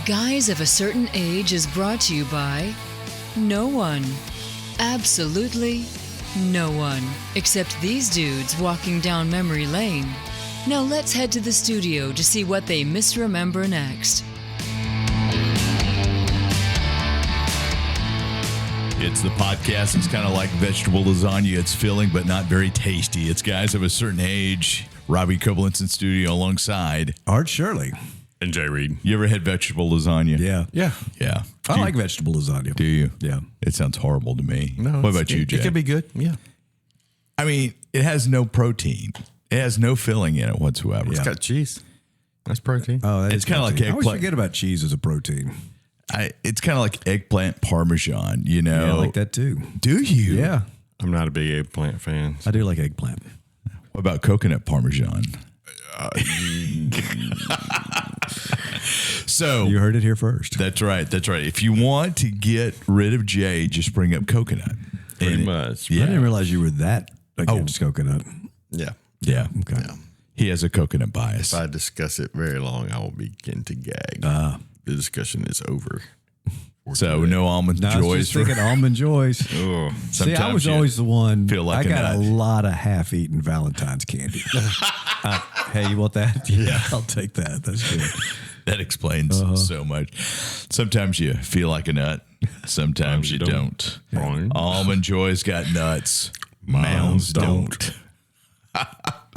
Guys of a Certain Age is brought to you by no one. Absolutely no one. Except these dudes walking down memory lane. Now let's head to the studio to see what they misremember next. It's the podcast. It's kind of like vegetable lasagna. It's filling, but not very tasty. It's Guys of a Certain Age. Robbie Koblentz in studio alongside Art Shirley. And Jay Reed. You ever had vegetable lasagna? Yeah. I like vegetable lasagna. Do you? Yeah. It sounds horrible to me. No, what about you, Jay? It can be good. Yeah. I mean, it has no protein. It has no filling in it whatsoever. It's got cheese. That's protein. Oh, It's kinda like I always eggplant. forget about cheese as a protein. It's kind of like eggplant parmesan, you know? Yeah, I like that too. Do you? Yeah, I'm not a big eggplant fan. I do like eggplant. What about coconut parmesan? So You heard it here first. that's right. That's right. If you want to get rid of Jay, just bring up coconut. Pretty And- much. I Yeah. didn't realize you were that against coconut. Yeah. Yeah. Okay. He has a coconut bias. If I discuss it very long, I will begin to gag. The discussion is over. So no almond No, I was joys. just thinking almond joys. Oh, See, I Sometimes was you always the one. feel like I a got a nut. lot of half-eaten Valentine's candy. Hey, you want that? Yeah, I'll take that. That's good. That explains so much. Sometimes you feel like a nut. Sometimes you don't. Fine. Almond Joy's got nuts. Mounds don't.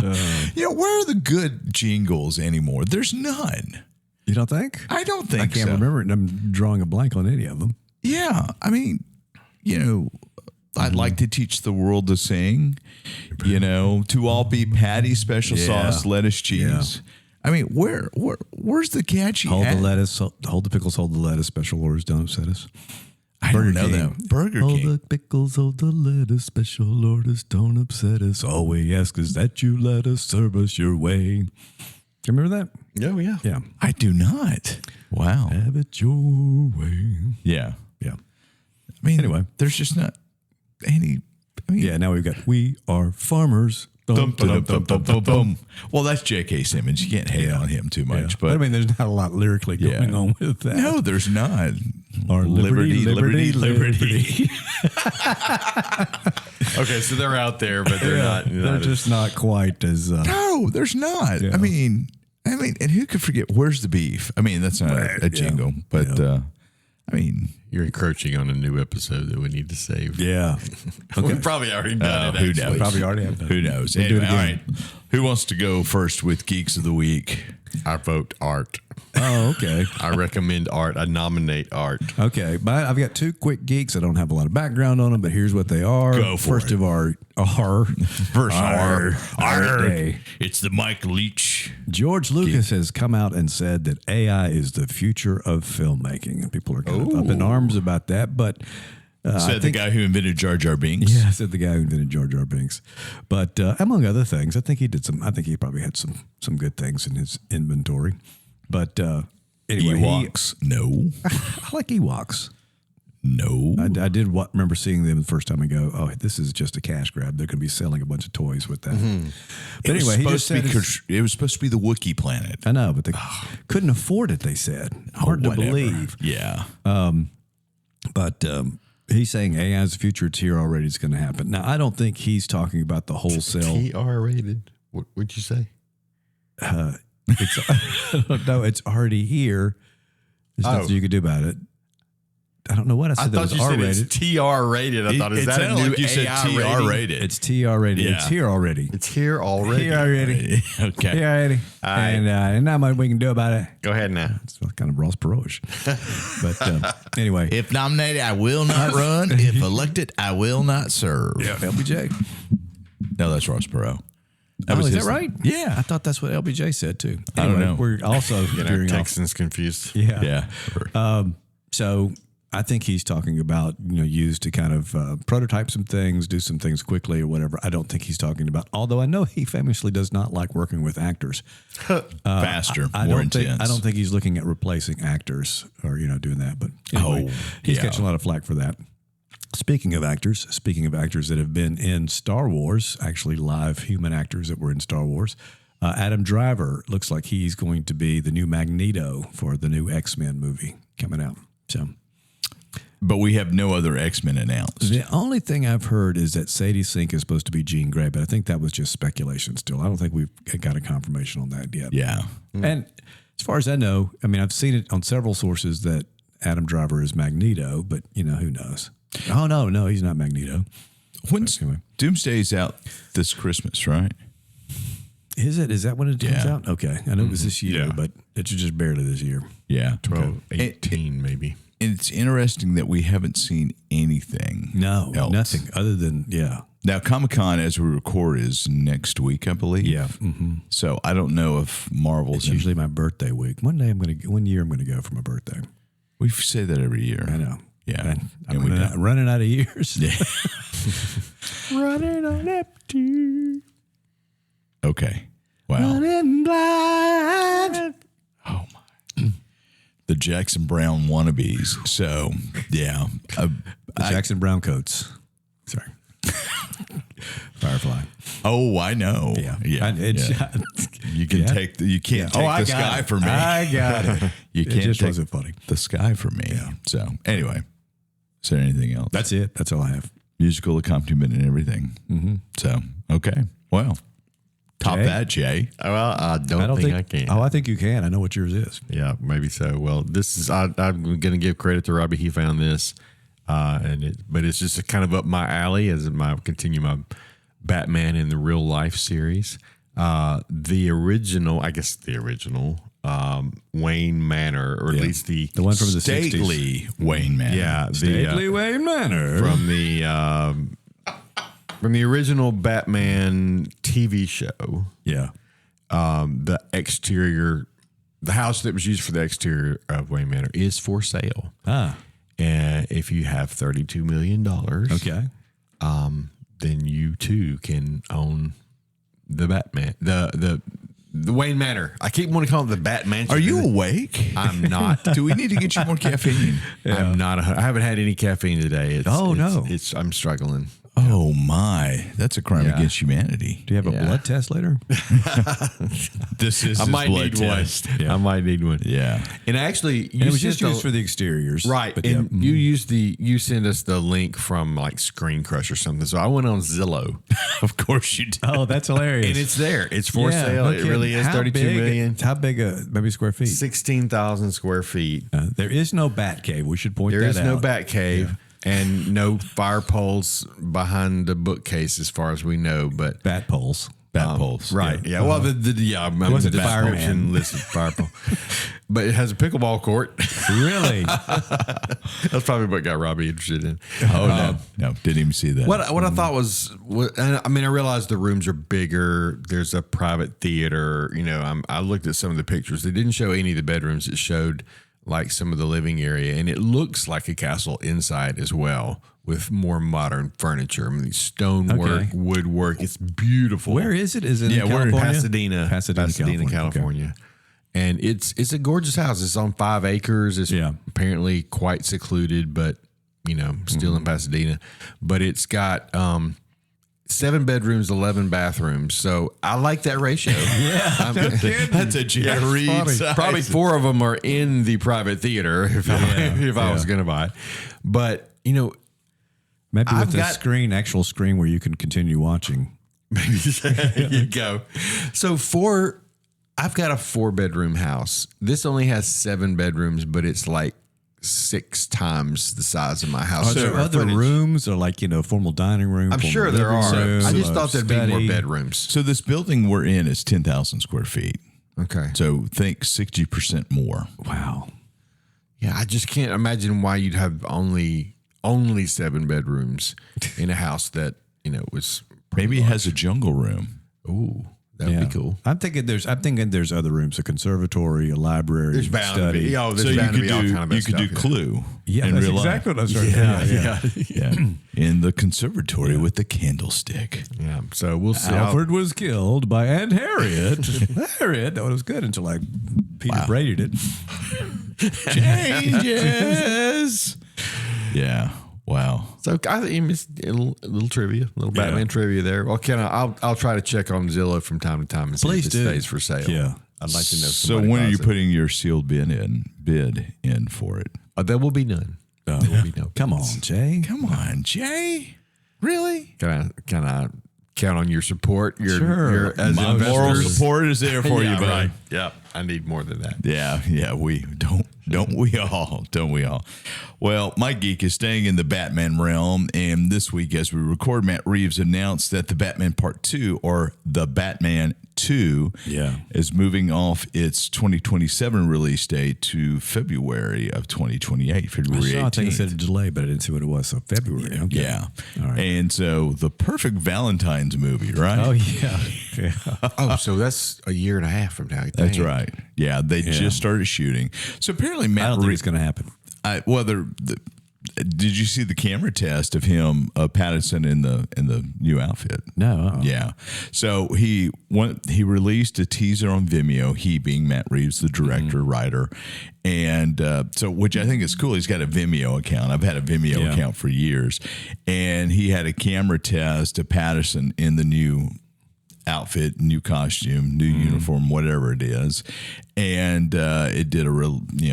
Where are the good jingles anymore? There's none. You don't think? I don't think I can't so. remember it, and I'm drawing a blank on any of them. Yeah. I mean, I'd like to teach the world to sing, to all be patty, special sauce, lettuce, cheese. I mean, where's the catchy? Hold the lettuce, hold the pickles, hold the lettuce. Special orders don't upset us. I don't know King. that. Burger Hold King. the pickles, hold the lettuce. Special orders don't upset us. All we ask is that you let us serve us your way. You remember that? Oh, yeah. Yeah. I do not. Wow. Have it your way. Yeah. Yeah. I mean, Anyway. there's just not any. I mean, Yeah. Now we've got We Are Farmers. Dum, dum, dum, dum, dum, dum. Well, that's J.K. Simmons. You can't hate on him too much, Yeah. but I mean, there's not a lot lyrically going on with that. no, there's not. Our liberty. Okay, so they're out there, but they're not. They're just not quite as. No, there's not. Yeah. I mean, and who could forget? Where's the beef? I mean, that's not a jingle, but I mean, You're encroaching on a new episode that we need to save. Yeah. We've probably already done it. who actually. knows? Probably already have done. Who knows? We'll do it Anyway, all right. again. Who wants to go first with Geeks of the Week? I vote Art. Oh, okay. I recommend Art. I nominate Art. Okay, but I've got two quick geeks. I don't have a lot of background on them, but here's what they are. Go for First it. of our First, day. It's the Mike Leach. George Lucas has come out and said that AI is the future of filmmaking, and people are kind of up in arms about that. But Said the guy who invented Jar Jar Binks. yeah, said the guy who invented Jar Jar Binks. But among other things, I think he did some. I think he probably had some good things in his inventory. But anyway, Ewoks. No. I like Ewoks. No. I did remember seeing them the first time and go, oh, this is just a cash grab. They're going to be selling a bunch of toys with that. But It was anyway, he just supposed said to be it was supposed to be the Wookiee planet. I know, but they couldn't afford it, they said. Hard to Whatever. believe. Yeah. But he's saying AI is the future. It's here already. It's going to happen. Now, I don't think he's talking about the wholesale. TR rated. What'd you say? No, it's already here. There's nothing you can do about it. I don't know what I said. I That thought was you said R-rated. it's TR rated. I thought, is that a sounded new like you said AI TR rating? rated. It's TR rated. Yeah. It's here already. It's here already. Here already. Okay. Here already. And not much we can do about it. Go ahead now. It's kind of Ross Perot-ish. But anyway. If nominated, I will not run. If elected, I will not serve. Yeah, LBJ. No, that's Ross Perot. Is that his- right? Yeah. I thought that's what LBJ said too. I don't know. We're also veering off. Texans confused. Yeah. Yeah. So I think he's talking about, used to kind of prototype some things, do some things quickly or whatever. I don't think he's talking about, although I know he famously does not like working with actors. Faster, I more don't think, intense. I don't think he's looking at replacing actors or, doing that. But anyway, he's catching a lot of flack for that. Speaking of actors that have been in Star Wars, actually live human actors that were in Star Wars, Adam Driver looks like he's going to be the new Magneto for the new X-Men movie coming out. So, but we have no other X-Men announced. the only thing I've heard is that Sadie Sink is supposed to be Jean Grey, but I think that was just speculation still. I don't think we've got a confirmation on that yet. Yeah. And as far as I know, I mean, I've seen it on several sources that Adam Driver is Magneto, but, who knows? Oh, no, he's not Magneto. When's Doomsday's out this Christmas, right? Is it? Is that when it comes Yeah. out? Okay. I know it was this year, but it's just barely this year. Yeah. 12, 18 maybe. And it's interesting that we haven't seen anything. No, else. nothing other than, Now, Comic-Con, as we record, is next week, I believe. Yeah. Mm-hmm. So I don't know if Marvel's It's usually my birthday week. One year I'm going to go for my birthday. We say that every year. I know. Yeah. I'm running out of years. Yeah. Running on empty. Okay. Wow. Running blind. Oh my. The Jackson Brown wannabes. So yeah. The Jackson Brown coats. Sorry. Firefly. Oh, I know. Yeah. Yeah. You can take you can't take the sky from me. I got it. You It can't just take wasn't funny. the sky from me. Yeah. So anyway, is there anything else? That's it. That's all I have. Musical accompaniment and everything. Mm-hmm. So okay. Well, top Jay? That, Jay. Well, I don't think I can. Oh, I think you can. I know what yours is. Yeah, maybe so. Well, this is I'm going to give credit to Robbie. He found this, but it's just kind of up my alley as I continue my Batman in the real life series. The original Wayne Manor, or at least the one from the 60s. Stately Wayne Manor. Yeah, Stately Wayne Manor. from the original Batman TV show. Yeah. The exterior, the house that was used for the exterior of Wayne Manor is for sale. And if you have $32 million, Okay. then you too can own the Batman, the Wayne Manor. I keep wanting to call it the Batman. Are you awake? I'm not. Do we need to get you more caffeine? I'm not. I haven't had any caffeine today. I'm struggling. Oh my, that's a crime Yeah. against humanity. Do you have a blood test later? This is I his might blood need test. one. I might need one. Yeah. And actually, And it was just used for the exteriors. right. But And you sent us the link from like Screen Crush or something. So I went on Zillow, Of course you did. Oh, that's hilarious. and it's there. It's for sale. no It kidding. really is How 32 big- million. How big maybe square feet? 16,000 square feet. There is no bat cave. We should point There that is out. no bat cave and no fire poles behind the bookcase, as far as we know. But bat poles. Bat poles. right, yeah. Well, I'm wasn't the the fireman. description listed fire pole, but it has a pickleball court. Really? That's probably what got Robbie interested in. Oh no, didn't even see that. What I thought was, and I mean, I realized the rooms are bigger. There's a private theater. I looked at some of the pictures. They didn't show any of the bedrooms. It showed like some of the living area, and it looks like a castle inside as well, with more modern furniture. I mean, stonework, woodwork. It's beautiful. Where is it? Is it in We're in California? Pasadena, California. And it's a gorgeous house. It's on 5 acres. It's apparently quite secluded, but still in Pasadena. But it's got 7 bedrooms, 11 bathrooms. So I like that ratio. That's a Jay Reeves size. Probably 4 of them are in the private theater if I was going to buy it. But Maybe I've with the actual screen where you can continue watching. maybe there you go. So I've got a 4-bedroom house. This only has 7 bedrooms, but it's like 6 times the size of my house. Are there Square other footage. rooms or like, formal dining room? I'm formal sure there living are. room, I just thought there'd be more study? bedrooms. So this building we're in is 10,000 square feet. Okay. So think 60% more. Wow. Yeah, I just can't imagine why you'd have only 7 bedrooms in a house that was Maybe it has a jungle room. Ooh, that would be cool. I'm thinking there's other rooms, a conservatory, a library, There's bound to study. be. There's So you bound to could be all kind of do stuff. Clue. Yeah, in that's real exactly life. what I was trying to think. Yeah. In the conservatory with the candlestick. Yeah. So we'll see. Alfred was killed by Aunt Harriet. Harriet, that was good until Peter braided it. Changes. Yeah. Wow. So I think it's a little trivia, a little Batman trivia there. Well, I'll try to check on Zillow from time to time and see if it stays for sale. Yeah. I'd like to know. So when are you putting your sealed bid in for it? There will be none. Oh, There will be no. come on, Jay. Come on, Jay. Really? Can I count on your support? Sure. As My moral investors? support is there for you, buddy. Right. Yeah, I need more than that. Yeah, we don't we all? Don't we all? Well, my geek is staying in the Batman realm, and this week, as we record, Matt Reeves announced that the Batman Part 2, or the Batman 2, is moving off its 2027 release date to February of 2028, February 18th. I think it said a delay, but I didn't see what it was. So February. Okay. Yeah. All right. And so the perfect Valentine's movie, right? Oh, yeah. Oh, so that's a year and a half from now. That's right. Yeah, they just started shooting. So apparently, Matt I don't think it's going to happen. Did you see the camera test of him, Pattinson in the new outfit? No. Yeah. So he released a teaser on Vimeo. He being Matt Reeves, the director, writer, and so which I think is cool. He's got a Vimeo account. I've had a Vimeo account for years, and he had a camera test of Pattinson in the new outfit, new costume, new uniform, whatever it is, and it did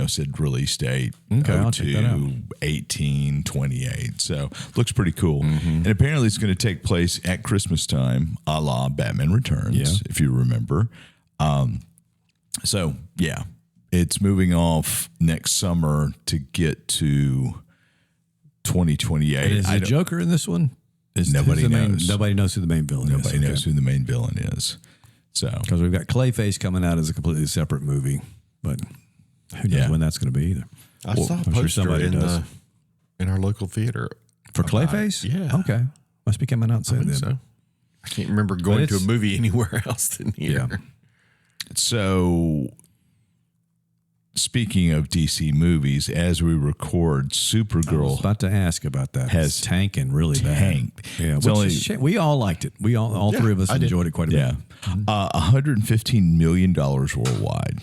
said release date I'll check that out. 18/28. So looks pretty cool, and apparently it's going to take place at Christmas time, a la Batman Returns, if you remember. So yeah, it's moving off next summer to get to 2028. And is the Joker in this one? Nobody knows. Nobody knows who the main villain is. Nobody knows who the main villain is. So because we've got Clayface coming out as a completely separate movie, but who knows when that's going to be either. I saw a I'm sure poster somebody does. in our local theater For Clayface? Yeah. Okay. Must be coming out I soon think then. so. I can't remember going to a movie anywhere else than here. Yeah. So, speaking of DC movies, as we record, I was Supergirl about to ask about that. has It's tanking really tanked. bad. Yeah, It's which only- is a shame. We all liked it. We all three of us I did. enjoyed it quite a bit. Yeah, $115 million worldwide.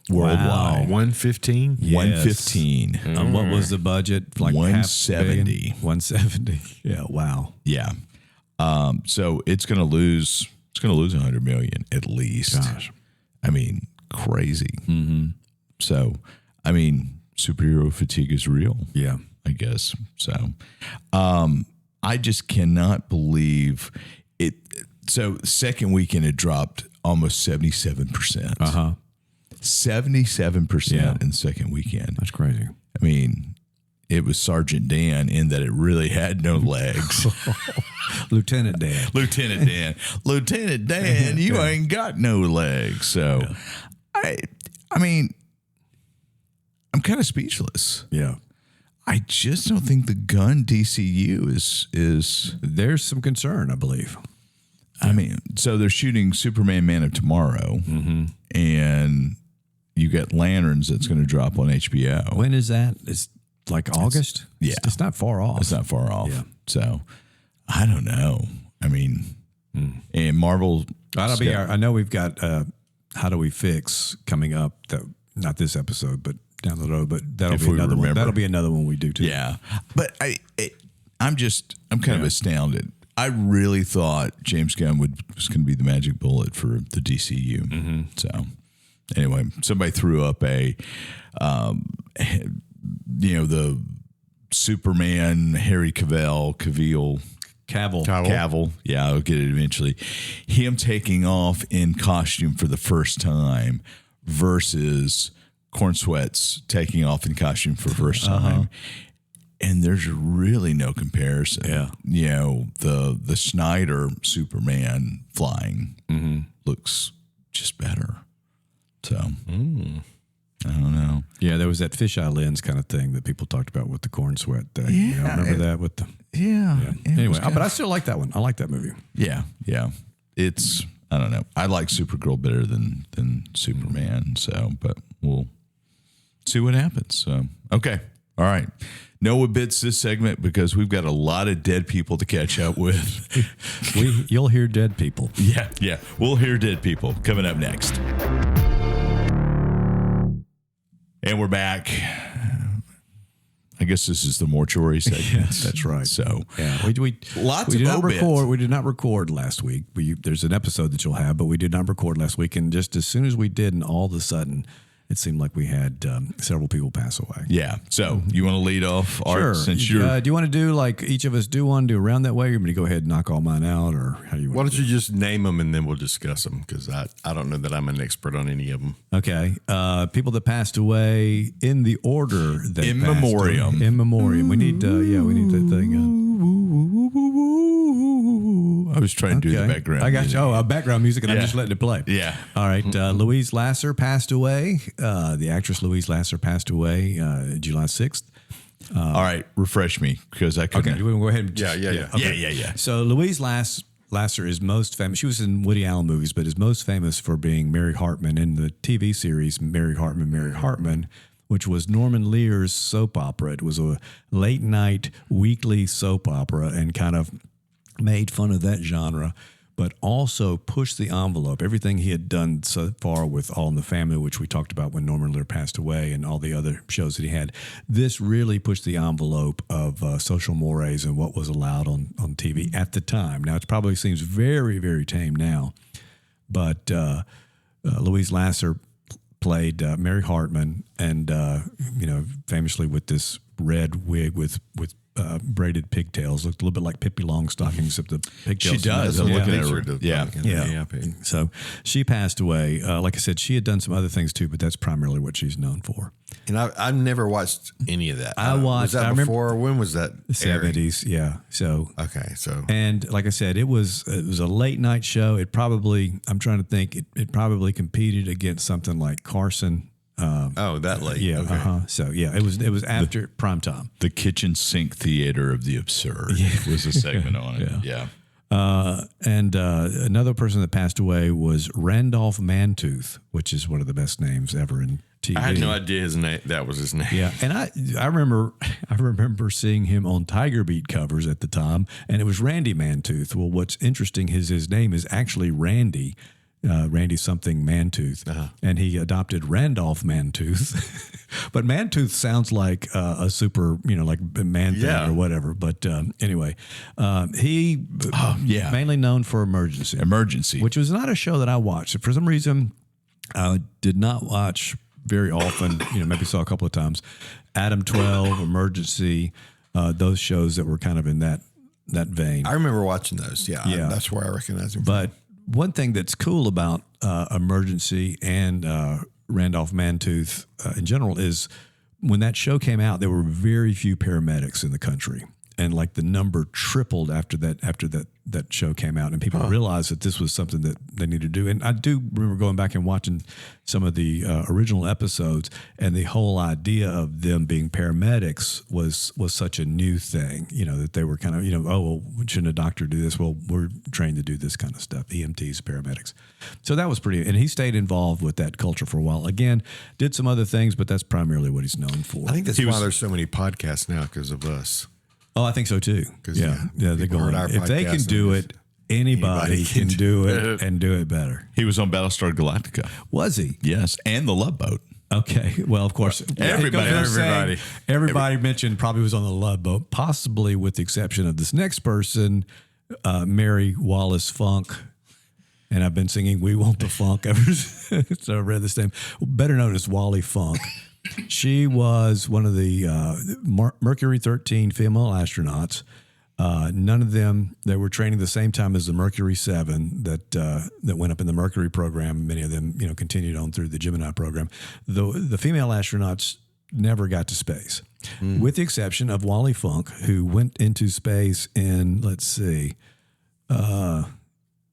Worldwide, 115? Yes. 115. What was the budget? Like 170. 170. Yeah. Wow. Yeah. So it's going to lose. It's going to lose 100 million at least. Gosh. I mean, crazy. So, I mean, superhero fatigue is real. Yeah. I guess so. I just cannot believe it. So, second weekend it dropped almost 77%. 77% in the second weekend. That's crazy. I mean, it was Sergeant Dan in that it really had no legs. Lieutenant Dan. Lieutenant Dan, you ain't got no legs. So, I mean, I'm kind of speechless. Yeah. I just don't think the gun DCU is. There's some concern, I believe. I mean, so they're shooting Superman Man of Tomorrow, and you got Lanterns that's going to drop on HBO. When is that? It's like August? It's not far off. It's not far off. Yeah. So I don't know. I mean, and Marvel. That'll be I know we've got How Do We Fix coming up. Not this episode, but down the road. But that'll If be we another one. remember. That'll be another one we do too. Yeah, but I'm kind of astounded. I really thought James Gunn was going to be the magic bullet for the DCU. So anyway, somebody threw up the Superman Harry Cavill. Yeah, I'll get it eventually. Him taking off in costume for the first time versus Corn Sweat's taking off in costume for the first time. And there's really no comparison. Yeah. You know, the Snyder Superman flying looks just better. So, I don't know. Yeah, there was that fisheye lens kind of thing that people talked about with the Corn Sweat thing. Yeah, remember that with the Yeah. Anyway, but I still like that one. I like that movie. Yeah. It's, I don't know. I like Supergirl better than Superman. So, but we'll see what happens. So, okay. All right. No bits this segment because we've got a lot of dead people to catch up with. You'll hear dead people. Yeah. We'll hear dead people coming up next. And we're back. I guess this is the mortuary segment. Yes, that's right. So yeah, we lots did of not record. We did not record last week. There's an episode that you'll have, but we did not record last week. And just as soon as we did, and all of a sudden, it seemed like we had several people pass away. yeah. So you want to lead off, Art? Sure. Since do you want to do like each of us do one, do around that way? Or you want me to go ahead and knock all mine out, or how do you want? Why don't you just name them and then we'll discuss them? Because I don't know that I'm an expert on any of them. Okay. People that passed away in the order that In passed memoriam. away. In memoriam. We need we need that thing. I was trying to do the background. I got music. you. Oh, background music, and I'm just letting it play. Yeah. All right. Louise Lasser passed away. The actress Louise Lasser passed away July 6th. All right, refresh me because I couldn't. Okay. You want to go ahead and Yeah. So Louise Lasser is most famous. She was in Woody Allen movies, but is most famous for being Mary Hartman in the TV series Mary Hartman, which was Norman Lear's soap opera. It was a late night weekly soap opera and kind of made fun of that genre, but also pushed the envelope. Everything he had done so far with All in the Family, which we talked about when Norman Lear passed away, and all the other shows that he had, this really pushed the envelope of social mores and what was allowed on TV at the time. Now, it probably seems very, very tame now, but Louise Lasser played Mary Hartman, and famously with this red wig with braided pigtails, looked a little bit like Pippi Longstocking, except the pigtails. She does. I'm looking at her. Yeah. So she passed away. Like I said, she had done some other things too, but that's primarily what she's known for. And I've never watched any of that. I watched. Was that before? When was that? airing? 70s. Yeah. So Okay, so and like I said, it was a late night show. It probably, I'm trying to think, it probably competed against something like Carson. that late. Yeah. Okay. So yeah, it was after prime time. The kitchen sink theater of the absurd was a segment on it. Yeah. And another person that passed away was Randolph Mantooth, which is one of the best names ever in TV. I had no idea his name. That was his name. Yeah, and I remember seeing him on Tiger Beat covers at the time, and it was Randy Mantooth. Well, what's interesting is his name is actually Randy. Randy something Mantooth, and he adopted Randolph Mantooth. But Mantooth sounds like a super, like man thing or whatever. But anyway, he mainly known for Emergency, which was not a show that I watched. For some reason, I did not watch very often. Maybe saw a couple of times. Adam 12, Emergency, those shows that were kind of in that vein. I remember watching those. Yeah. That's where I recognize him. But one thing that's cool about Emergency and Randolph Mantooth in general is when that show came out, there were very few paramedics in the country, and like the number tripled after that show came out, and people realized that this was something that they needed to do. And I do remember going back and watching some of the original episodes, and the whole idea of them being paramedics was such a new thing, that they were kind of, shouldn't a doctor do this? Well, we're trained to do this kind of stuff, EMTs, paramedics. So that was pretty, and he stayed involved with that culture for a while. Again, did some other things, but that's primarily what he's known for. I think that's why there's so many podcasts now, because of us. Oh, I think so too. Yeah, they're going. If they can do it, anybody can do it and do it better. He was on Battlestar Galactica. Was he? Yes, and the Love Boat. Okay. Well, of course, everybody mentioned probably was on the Love Boat, possibly with the exception of this next person, Mary Wallace Funk. And I've been singing "We Want the Funk" ever since I read this name. Better known as Wally Funk. She was one of the Mercury 13 female astronauts. None of them, they were training the same time as the Mercury 7 that went up in the Mercury program. Many of them, continued on through the Gemini program. The female astronauts never got to space, with the exception of Wally Funk, who went into space in, I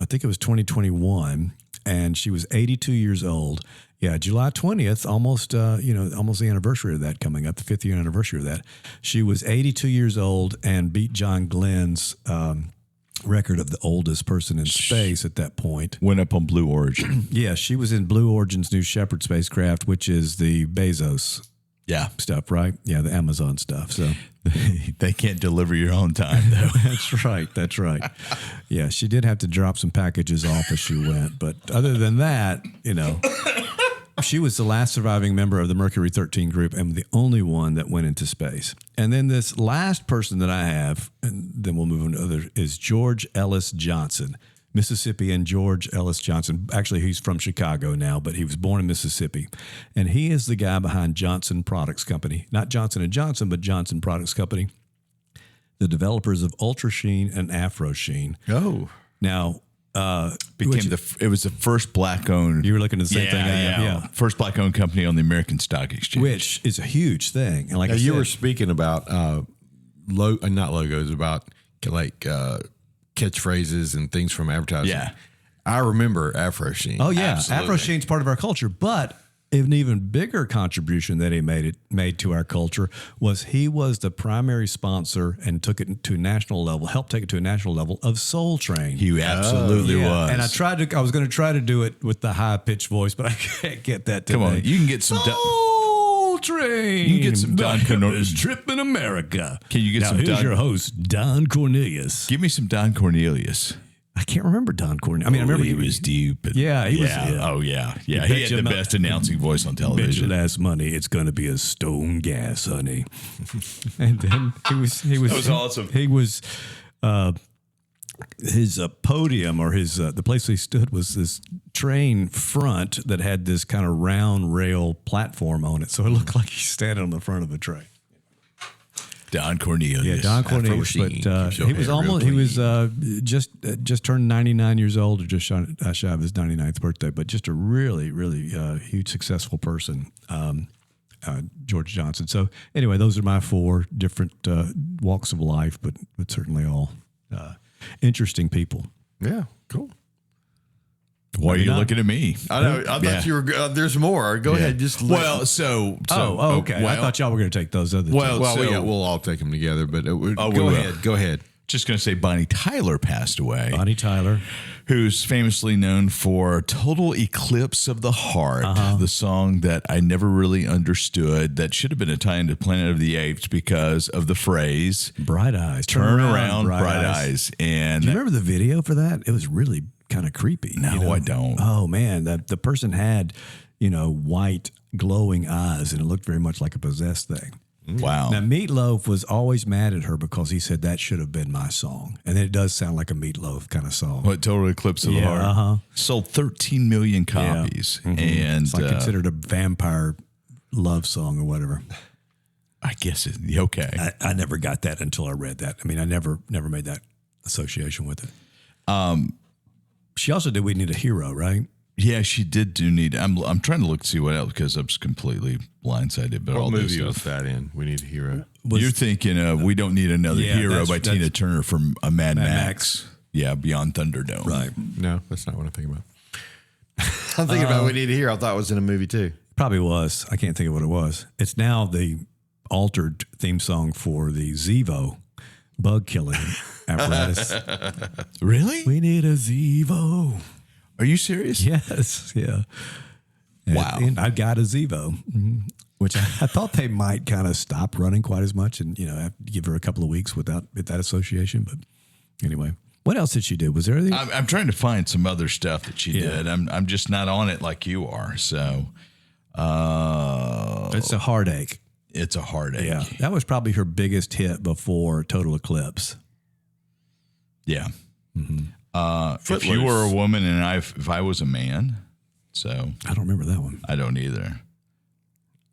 think it was 2021, and she was 82 years old. Yeah, July 20th, almost the anniversary of that coming up, the 5th year anniversary of that. She was 82 years old and beat John Glenn's record of the oldest person in space at that point. Went up on Blue Origin. Yeah, she was in Blue Origin's New Shepard spacecraft, which is the Bezos stuff, right? Yeah, the Amazon stuff. So they can't deliver your own time, though. That's right. Yeah, she did have to drop some packages off as she went. But other than that, She was the last surviving member of the Mercury 13 group and the only one that went into space. And then this last person that I have, and then we'll move on to others, is George Ellis Johnson, Mississippian George Ellis Johnson. Actually, he's from Chicago now, but he was born in Mississippi. And he is the guy behind Johnson Products Company. Not Johnson & Johnson, but Johnson Products Company, the developers of Ultra Sheen and Afro Sheen. Oh. Now, it was the first black owned. You were looking at the same thing. Yeah. First black owned company on the American Stock Exchange, Which is a huge thing. And like you were speaking about not logos, about like catchphrases and things from advertising. Yeah. I remember Afro Sheen. Oh yeah, Absolutely. Afro Sheen's part of our culture, but an even bigger contribution that he made to our culture was he was the primary sponsor and took it to a national level, helped take it to a national level of Soul Train. He absolutely was. And I was going to try to do it with the high pitched voice, but I can't get that today. Come on, you can get some Soul Train. You can get some Don Cornelius trip in America. Can you get now, some here's Don? your host, Don Cornelius. Give me some Don Cornelius. I can't remember Don Cornelius. I mean, I remember he was deep. And, Yeah, he was. Oh yeah. He bet had you the best announcing voice on Bet your television. last money, it's going to be a stone gas, honey. And then he was. That was awesome. He was. His podium or his the place he stood was this train front that had this kind of round rail platform on it, so it looked like he's standing on the front of a train. Don Cornelius. Yeah, Don Cornelius, but he was almost just turned 99 years old, or just shy of his 99th birthday. But just a really, really huge successful person, George Johnson. So anyway, those are my four different walks of life, but certainly all interesting people. Yeah, cool. Why are you looking at me? I know. I thought you were. There's more. Go ahead. Just so okay. I thought y'all were going to take those other. Well, two. we'll all take them together. But go will. ahead. Go ahead. Just going to say Bonnie Tyler passed away. Bonnie Tyler, who's famously known for Total Eclipse of the Heart, the song that I never really understood, that should have been a tie into Planet of the Apes because of the phrase Bright Eyes. Turn around, bright eyes. And do you remember the video for that? It was really kind of creepy. No, I don't. Oh man, the person had, white glowing eyes, and it looked very much like a possessed thing. Wow. Now, Meatloaf was always mad at her because he said that should have been my song. And it does sound like a Meatloaf kind of song. What, Total Eclipse of the Heart? Sold 13 million copies. Yeah. And it's like considered a vampire love song or whatever. I guess okay. I never got that until I read that. I mean, I never made that association with it. She also did We Need a Hero, right? Yeah, she did need. I'm trying to look to see what else because I'm just completely blindsided. But What all this movie stuff. was that in? We Need a Hero. You're thinking of We Don't Need Another Hero by that's Tina Turner from Mad Max. Max. Yeah, Beyond Thunderdome. Right. No, that's not what I'm thinking about. I'm thinking about We Need a Hero. I thought it was in a movie too. Probably was. I can't think of what it was. It's now the altered theme song for the Zevo bug killing apparatus. Really? We need a Zevo. Are you serious? Yes. Yeah. Wow. And I got a Zevo, which I thought they might kind of stop running quite as much and, have to give her a couple of weeks with that association. But anyway, what else did she do? Was there anything? I'm trying to find some other stuff that she did. I'm just not on it like you are. So it's a heartache. It's a heartache. Yeah. That was probably her biggest hit before Total Eclipse. Yeah. Mm-hmm. If you were a woman and if I was a man, so I don't remember that one. I don't either.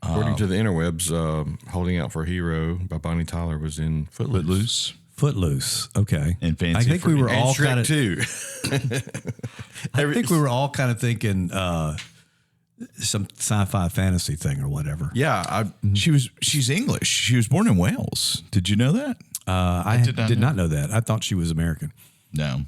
According to the interwebs, Holding Out for a Hero by Bonnie Tyler was in Footloose. Footloose. Okay. And Fancy I think we were And all Shrek kind of too. I think we were all kind of thinking some sci-fi fantasy thing or whatever. Yeah, She's English. She was born in Wales. Did you know that? I did not know that. I thought she was American. No.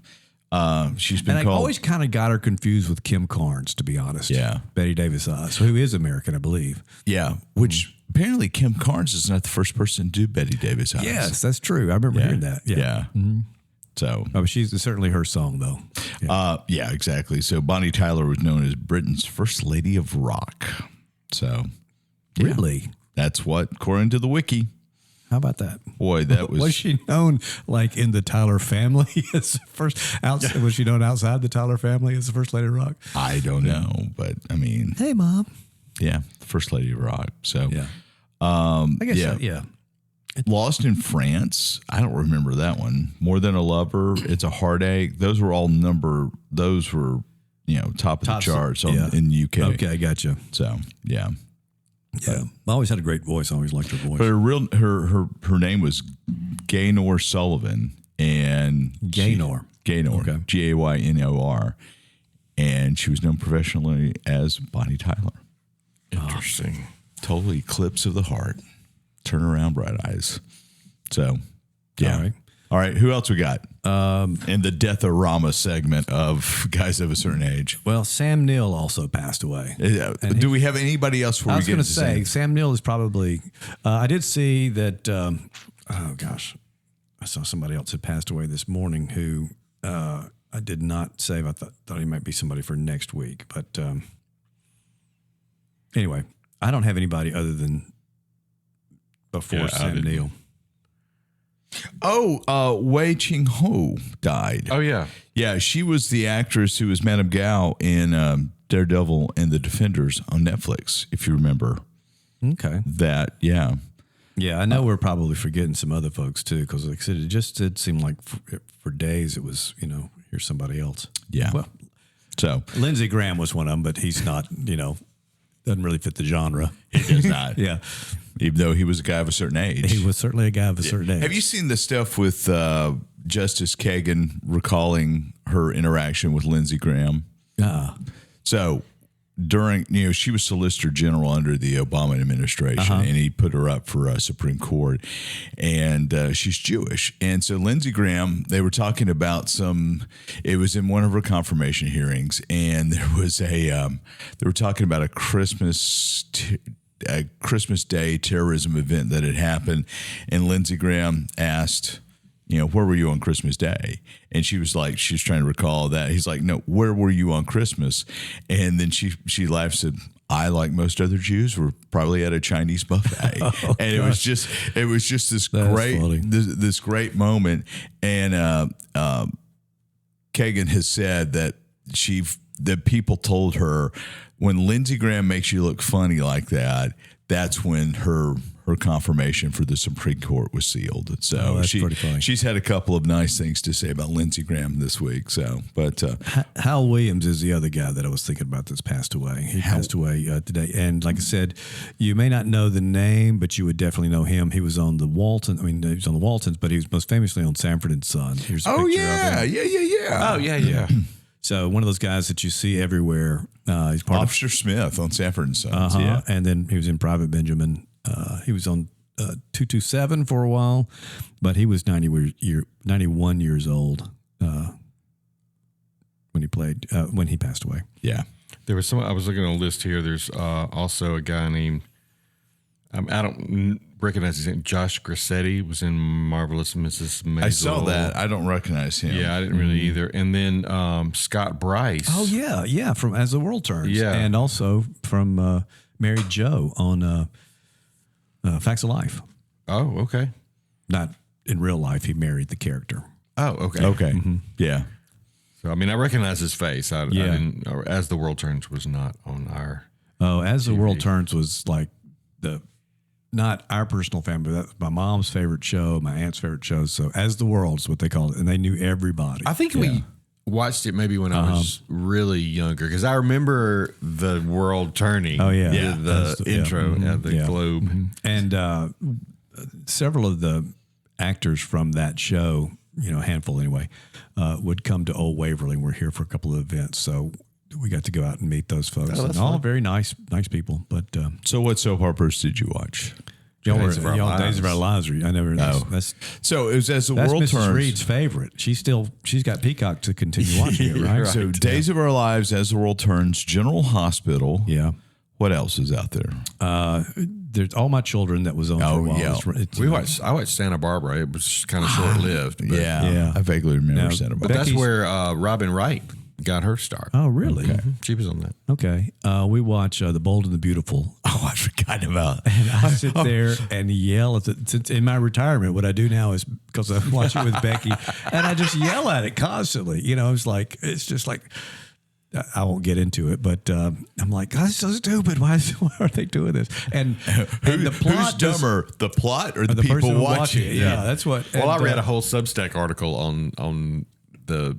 She's been And I called. always kind of got her confused with Kim Carnes, to be honest. Yeah. Betty Davis Eyes, who is American, I believe. Yeah, which apparently Kim Carnes is not the first person to do Betty Davis Eyes. Yes, that's true. I remember hearing that. Yeah. So, Oh, but she's certainly her song, though. yeah, exactly. So Bonnie Tyler was known as Britain's first lady of rock. So, Really? that's what, according to the wiki. How about that? Boy, that was. Was she known like in the Tyler family as the first? Was she known outside the Tyler family as the first lady of rock? I don't know, but I mean, Hey, Mom. Yeah, the first lady of rock. So Yeah. I guess. yeah. Yeah. Lost in France. I don't remember that one. More Than a Lover. It's a Heartache. Those were all those were, top of the charts in the UK. Okay, I gotcha. So yeah. Yeah. I always had a great voice. I always liked her voice. But her name was Gaynor Sullivan, and Gaynor. Okay. Gaynor, and she was known professionally as Bonnie Tyler. Interesting. Total eclipse of the heart. Turn around, bright eyes. So, yeah. All right. Who else we got? In the Death-O-Rama segment of guys of a certain age. Well, Sam Neill also passed away. Do we have anybody else? I was going to say, Sam Neill is probably. I did see that. Oh gosh, I saw somebody else had passed away this morning who I did not save. I thought he might be somebody for next week, but anyway, I don't have anybody other than before Sam Neill. Oh, Wei Ching Ho died. Oh, yeah. Yeah, she was the actress who was Madame Gao in Daredevil and the Defenders on Netflix, if you remember. Okay. That, yeah. Yeah, I know we're probably forgetting some other folks, too, because like I said, it just did seem like for days it was, here's somebody else. Yeah. Well, so Lindsey Graham was one of them, but he's not, doesn't really fit the genre. He does not. Yeah. Even though he was a guy of a certain age. He was certainly a guy of a certain age. Have you seen the stuff with Justice Kagan recalling her interaction with Lindsey Graham? So during, she was Solicitor General under the Obama administration, and he put her up for Supreme Court, and she's Jewish. And so Lindsey Graham, they were talking about it was in one of her confirmation hearings, and there was they were talking about a Christmas Day terrorism event that had happened, and Lindsey Graham asked, where were you on Christmas Day? And she was trying to recall that. He's like, no, where were you on Christmas? And then she laughed, said, I, like most other Jews, were probably at a Chinese buffet. And it was just this this great moment. And Kagan has said that people told her, when Lindsey Graham makes you look funny like that, that's when her confirmation for the Supreme Court was sealed. So that's pretty funny. She's had a couple of nice things to say about Lindsey Graham this week. So, but Hal Williams is the other guy that I was thinking about that's passed away. He passed away today. And like I said, you may not know the name, but you would definitely know him. He was on the Waltons. I mean, he was on the Waltons, but he was most famously on Sanford and Son. Here's a picture of him. Yeah. Oh, yeah. So one of those guys that you see everywhere. He's part Officer Smith on Sanford and Sons. Yeah. And then he was in Private Benjamin. He was on 227 for a while, but he was 91 years old when he passed away. Yeah. There was I was looking at a list here. There's also a guy named, I don't recognize his name. Josh Grassetti was in Marvelous Mrs. Maisel. I saw that. I don't recognize him. Yeah, I didn't really either. And then Scott Bryce. Oh yeah, from As the World Turns. Yeah, and also from Mary Jo on Facts of Life. Oh, okay. Not in real life. He married the character. Oh, okay. Okay. Mm-hmm. Yeah. So I mean, I recognize his face. I didn't. Or As the World Turns was not on our. Oh, As TV. the World Turns was like not our personal family. That's my mom's favorite show, my aunt's favorite show. So As the World is what they called it, and they knew everybody. I think we watched it maybe when I was really younger, because I remember the world turning. Oh yeah, the intro at the Globe, and several of the actors from that show, a handful anyway, would come to Old Waverly. And we're here for a couple of events, so we got to go out and meet those folks. And all very nice people. But so, what soap operas did you watch? Days of Our Lives. I never. That's, so it was As the that's World Mrs. Turns. Reed's favorite. She's got Peacock to continue watching it, right? Right. So Days of Our Lives, As the World Turns, General Hospital. Yeah. What else is out there? There's All My Children that was on for a while. Yeah. I watched Santa Barbara. It was kind of short lived. Yeah. I vaguely remember Santa Barbara. But that's where Robin Wright got her start. Oh, really? Okay. She was on that. Okay. We watch The Bold and the Beautiful. Oh, I forgot about. And I sit there and yell at it. Since in my retirement, what I do now is, because I watch it with Becky, and I just yell at it constantly. It's just like, I won't get into it, but I'm like, God, it's so stupid. Why are they doing this? And the plot who's dumber, the plot or the person people who watching it? it? Yeah, that's what. Well, I read a whole Substack article on the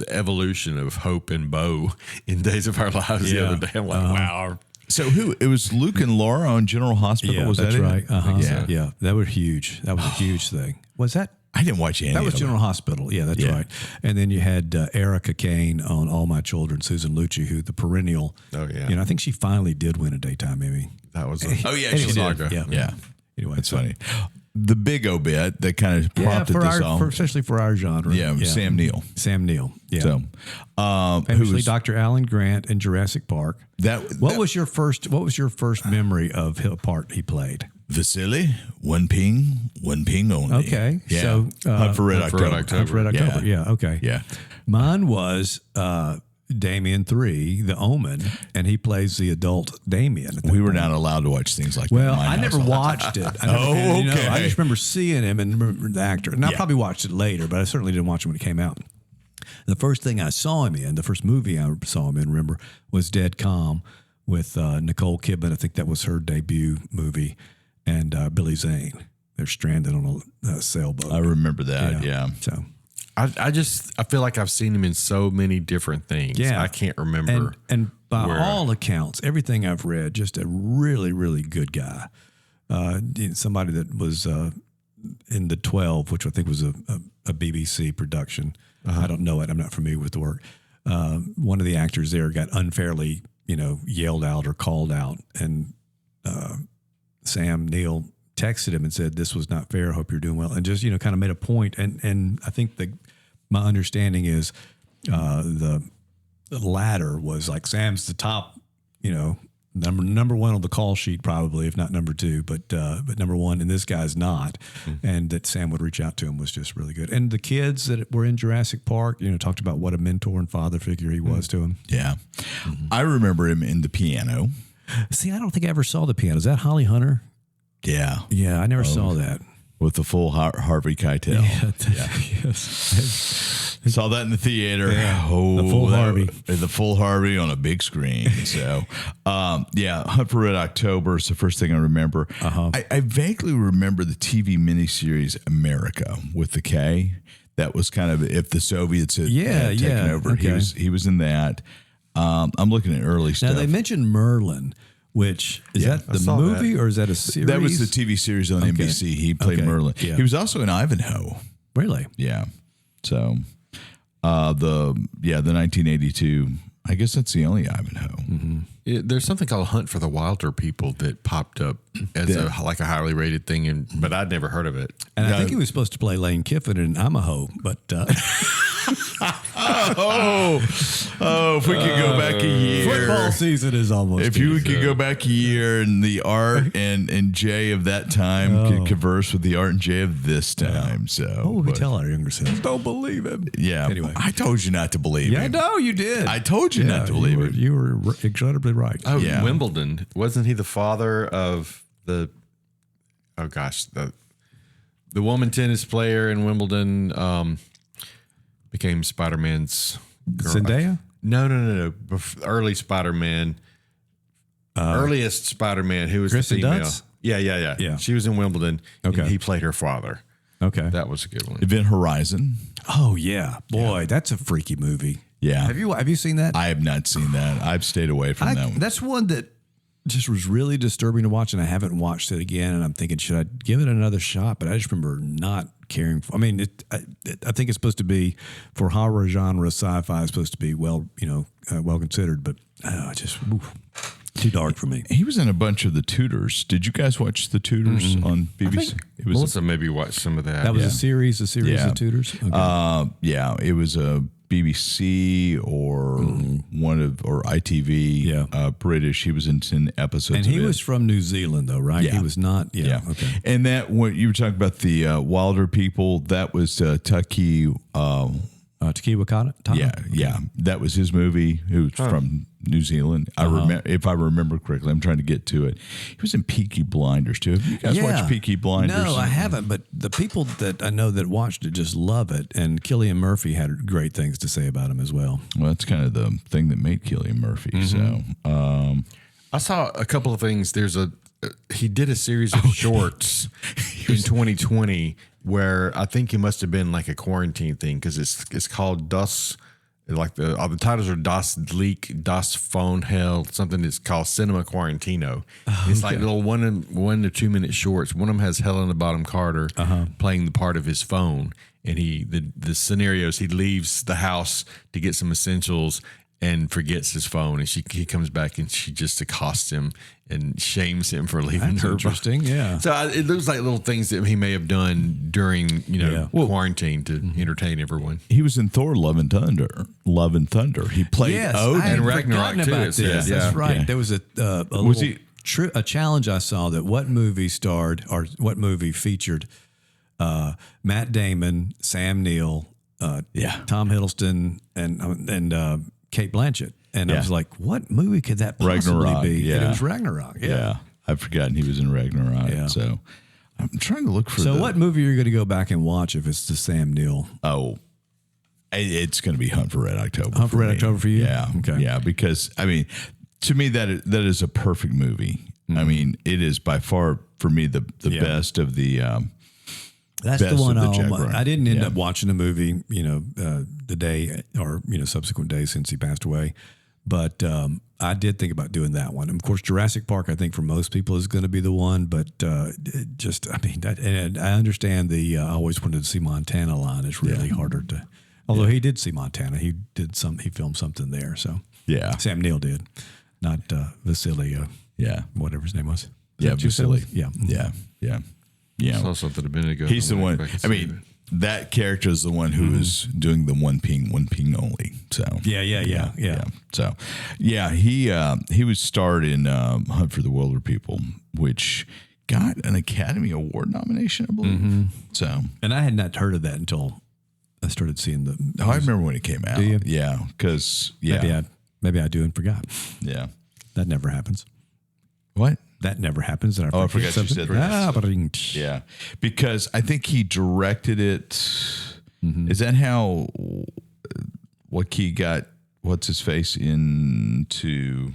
evolution of Hope and Bo in Days of Our Lives the other day. I'm like, wow. So it was Luke and Laura on General Hospital. Yeah, was that's that right. it? Yeah, that was huge. That was a huge thing. Was that? I didn't watch any That was of General it. Hospital. Yeah, that's right. And then you had Erica Kane on All My Children, Susan Lucci, who the perennial. Oh, yeah. I think she finally did win a daytime Emmy. That was Oh yeah, she Anyway, did. yeah. Yeah. Anyway, That's funny. The big obit that kind of prompted for this all. especially for our genre. Yeah, Sam Neill. Sam Neill. Yeah. So, who Famously, was Dr. Alan Grant in Jurassic Park. What was your first memory of the part he played? Vasily? One ping only. Okay. Yeah. So, Hunt for Red Hunt for Red October. Hunt for Red October. Yeah. Okay. Yeah. Mine was Damien 3, The Omen, and he plays the adult Damien. We were not allowed to watch things like that. Well, in my I never household. watched it. I okay. I just remember seeing him and remember the actor. And I probably watched it later, but I certainly didn't watch it when it came out. The first thing I saw him in, the first movie I saw him in, remember, was Dead Calm with Nicole Kidman. I think that was her debut movie, and Billy Zane. They're stranded on a sailboat. I remember that. Yeah. So, I feel like I've seen him in so many different things. Yeah. I can't remember. and by where. all accounts, everything I've read, just a really, really good guy. Somebody that was in The 12, which I think was a BBC production. I don't know it. I'm not familiar with the work. One of the actors there got unfairly, yelled out or called out, and Sam Neill texted him and said, "This was not fair. I hope you're doing well," and just kind of made a point. And I think my understanding is the latter was like Sam's the top, number one on the call sheet probably, if not number two, but number one, and this guy's not. And that Sam would reach out to him was just really good. And the kids that were in Jurassic Park, talked about what a mentor and father figure he was to him. Yeah. I remember him in The Piano. See, I don't think I ever saw The Piano. Is that Holly Hunter? Yeah. Yeah, I never saw that. With the full Harvey Keitel. Yes. Saw that in the theater. Yeah. Oh, The full Harvey. The full Harvey on a big screen. So, Hunt for Red October is the first thing I remember. I vaguely remember the TV miniseries America with the K. That was kind of if the Soviets had taken over. Okay. He was in that. I'm looking at early stuff. Now, they mentioned Merlin, which is that the movie or is that a series? That was the TV series on NBC. He played Merlin. Yeah. He was also in Ivanhoe. Really? Yeah. So, the 1982. I guess that's the only Ivanhoe. There's something called Hunt for the Wilder People that popped up as a highly rated thing, but I'd never heard of it. And I think he was supposed to play Lane Kiffin in Ivanhoe, but if we could go back a year. football season is almost. If you could go back a year and the Art and Jay of that time could converse with the Art and Jay of this time. So what would we tell our younger selves? Don't believe him. Yeah. Anyway, I told you not to believe yeah, him. no, you did. I told you not to believe him. You were incredibly right. Oh, Yeah. Wimbledon. Wasn't he the father of the woman tennis player in Wimbledon became Spider-Man's girl. Zendaya? No. Early Spider-Man. Earliest Spider-Man who was Kristen the female. Dunst? Yeah. She was in Wimbledon. Okay. And he played her father. Okay. That was a good one. Event Horizon. Oh yeah, boy, that's a freaky movie. Yeah. Have you seen that? I have not seen that. I've stayed away from that one. That's one that just was really disturbing to watch, and I haven't watched it again. And I'm thinking, should I give it another shot? But I just remember not caring for. I mean, I think it's supposed to be for horror genre, sci-fi. It's supposed to be well considered, but too dark for me. He was in a bunch of The Tudors. Did you guys watch The Tudors on BBC? It was Melissa maybe watched some of that. That was a series of Tudors. Okay. It was a BBC or ITV, British. He was in 10 episodes. And he was from New Zealand, though, right? Yeah. He was not. Yeah. Okay. And that when you were talking about the Wilder people, that was Tucky. Te Wakata? Yeah. That was his movie. It was from New Zealand. I remember, if I remember correctly. I'm trying to get to it. He was in Peaky Blinders too. Have you guys watched Peaky Blinders? No, I haven't. But the people that I know that watched it just love it. And Cillian Murphy had great things to say about him as well. Well, that's kind of the thing that made Cillian Murphy. Mm-hmm. So, I saw a couple of things. He did a series of shorts in 2020 where I think it must have been like a quarantine thing because it's called Das, like all the titles are Das Leak, Das Phone Hell, something that's called Cinema Quarantino. It's like little 1 to 2 minute shorts. One of them has Helena Bonham Carter playing the part of his phone, and the scenarios, he leaves the house to get some essentials and forgets his phone, and he comes back and she just accosts him and shames him for leaving her. Interesting, yeah. So it looks like little things that he may have done during quarantine to entertain everyone. he was in Thor: Love and Thunder. He played Odin. I had And Ragnarok, forgotten too, about it says. this. That's Yeah. right. Yeah. There was a challenge I saw that what movie featured Matt Damon, Sam Neill, Tom Hiddleston, and Kate Blanchett. And I was like, what movie could that possibly Ragnarok, be? yeah. And it was Ragnarok. Yeah. I've forgotten he was in Ragnarok. Yeah. So I'm trying to look for. So what movie are you going to go back and watch if it's the Sam Neill? Oh, it's going to be Hunt for Red October. Hunt for Red me. October for you? Yeah. Okay. Yeah, because I mean, to me that is a perfect movie. I mean, it is by far for me the best of the. That's best the one of the Jack Bryan. I didn't end up watching the movie, the day or, subsequent days since he passed away. But I did think about doing that one. And of course, Jurassic Park, I think for most people is going to be the one. But and I understand I always wanted to see Montana line is really harder to. Although he did see Montana, he filmed something there. So Yeah. Sam Neill did, not Vasily. Whatever his name was. Yeah, Vasily. Yeah. Yeah. I saw something a minute ago. He's the one. I mean, it. that character is the one who is doing the one ping only. So Yeah. So he was starred in Hunt for the Wilder People, which got an Academy Award nomination, I believe. So, And I had not heard of that until I started seeing the. I remember when it came out. Do you? Yeah, because Maybe I do and forgot. yeah. That never happens. What? That never happens. And I forgot you said that. Yeah, because I think he directed it. Is that how he got what's his face into?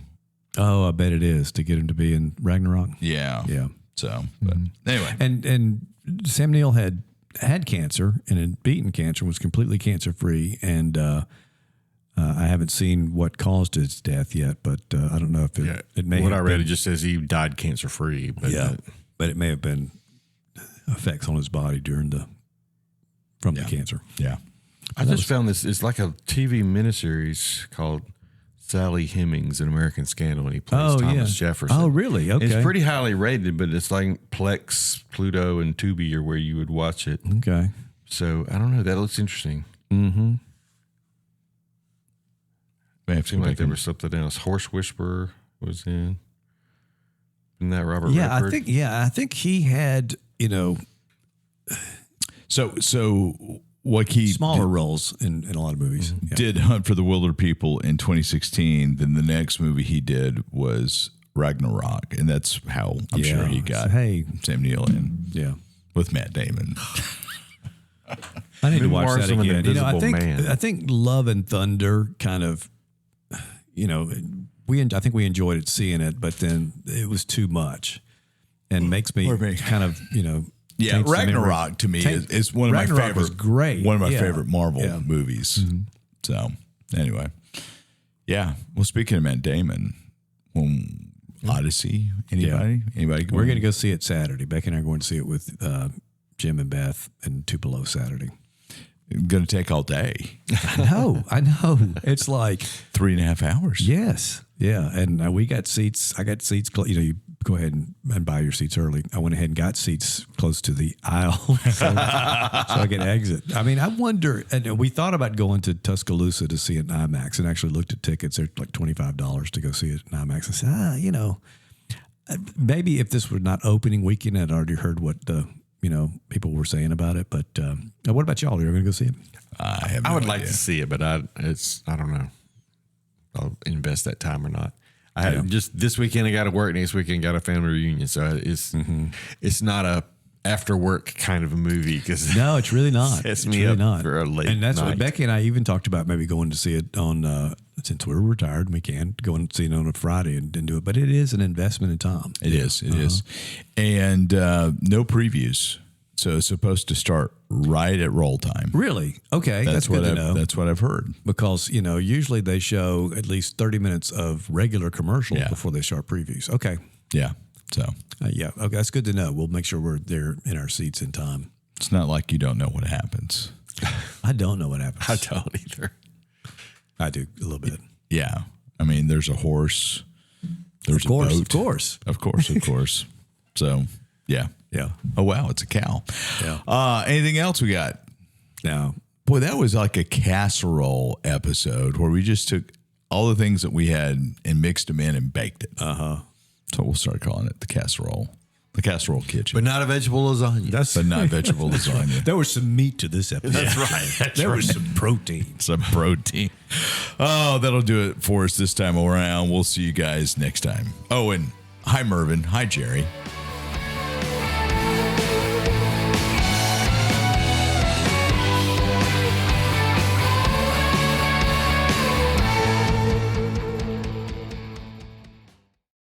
Oh, I bet it is to get him to be in Ragnarok. Yeah. Yeah. So, but anyway, And Sam Neill had cancer and had beaten cancer, was completely cancer free, and I haven't seen what caused his death yet, but I don't know if it may. What have I read, been, it just says he died cancer free. But but it may have been effects on his body from the cancer. yeah. I just found this. It's like a TV miniseries called Sally Hemings, An American Scandal, and he plays Thomas Jefferson. Oh, really? Okay. It's pretty highly rated, but it's like Plex, Pluto, and Tubi are where you would watch it. Okay. So I don't know. That looks interesting. Mm-hmm. Seemed like there was something else. Horse Whisperer was in. Isn't that Robert Redford? I think he had, So what he smaller roles in a lot of movies. Yeah. did Hunt for the Wilder People in 2016. Then the next movie he did was Ragnarok, and that's how I'm sure he got Sam Neill in. Yeah. With Matt Damon. I need to watch Memoirs that of an again. Invisible Man. I think Love and Thunder kind of, I think we enjoyed it seeing it, but then it was too much, and makes me kind of Yeah, taints the Ragnarok memory. to me is one of my Ragnarok favorite. was great. One of my Yeah. favorite Marvel movies. So anyway, yeah. Well, speaking of Matt Damon, Odyssey. Anybody? We're going to go see it Saturday. Becky and I are going to see it with Jim and Beth and Tupelo Saturday. Going to take all day. I know. It's like 3.5 hours. yes, yeah. And we got seats. I got seats. You go ahead and buy your seats early. I went ahead and got seats close to the aisle so I could exit. I mean, I wonder. And we thought about going to Tuscaloosa to see it in IMAX, and actually looked at tickets. They're like $25 to go see it in IMAX. I said, maybe if this were not opening weekend, I'd already heard what the people were saying about it. But what about y'all? You're going to go see it? I would like to see it, but I don't know. I'll invest that time or not. I had just this weekend I got to work. Next weekend got a family reunion, so it's not a after work kind of a movie because no, it's really not. Sets it's me really up not. for a late and that's night. what Becky and I even talked about maybe going to see it on since we're retired, we can go and see it on a Friday and do it. But it is an investment in time. It is, and no previews. So it's supposed to start right at roll time. Really? Okay, that's good to know. That's what I've heard. Because usually they show at least 30 minutes of regular commercials before they start previews. Okay. Yeah. So okay, that's good to know. We'll make sure we're there in our seats in time. It's not like you don't know what happens. I don't know what happens. I don't either. I do a little bit. Yeah. I mean, there's a horse. There's a boat. Of course. So, yeah. Yeah. Oh, wow. It's a cow. Yeah. Anything else we got? No. Boy, that was like a casserole episode where we just took all the things that we had and mixed them in and baked it. So we'll start calling it the casserole kitchen. But not a vegetable lasagna. But not vegetable lasagna. There was some meat to this episode. That's right. There was some protein. Some protein. Oh, that'll do it for us this time around. We'll see you guys next time. Oh, and hi, Mervin. Hi, Jerry.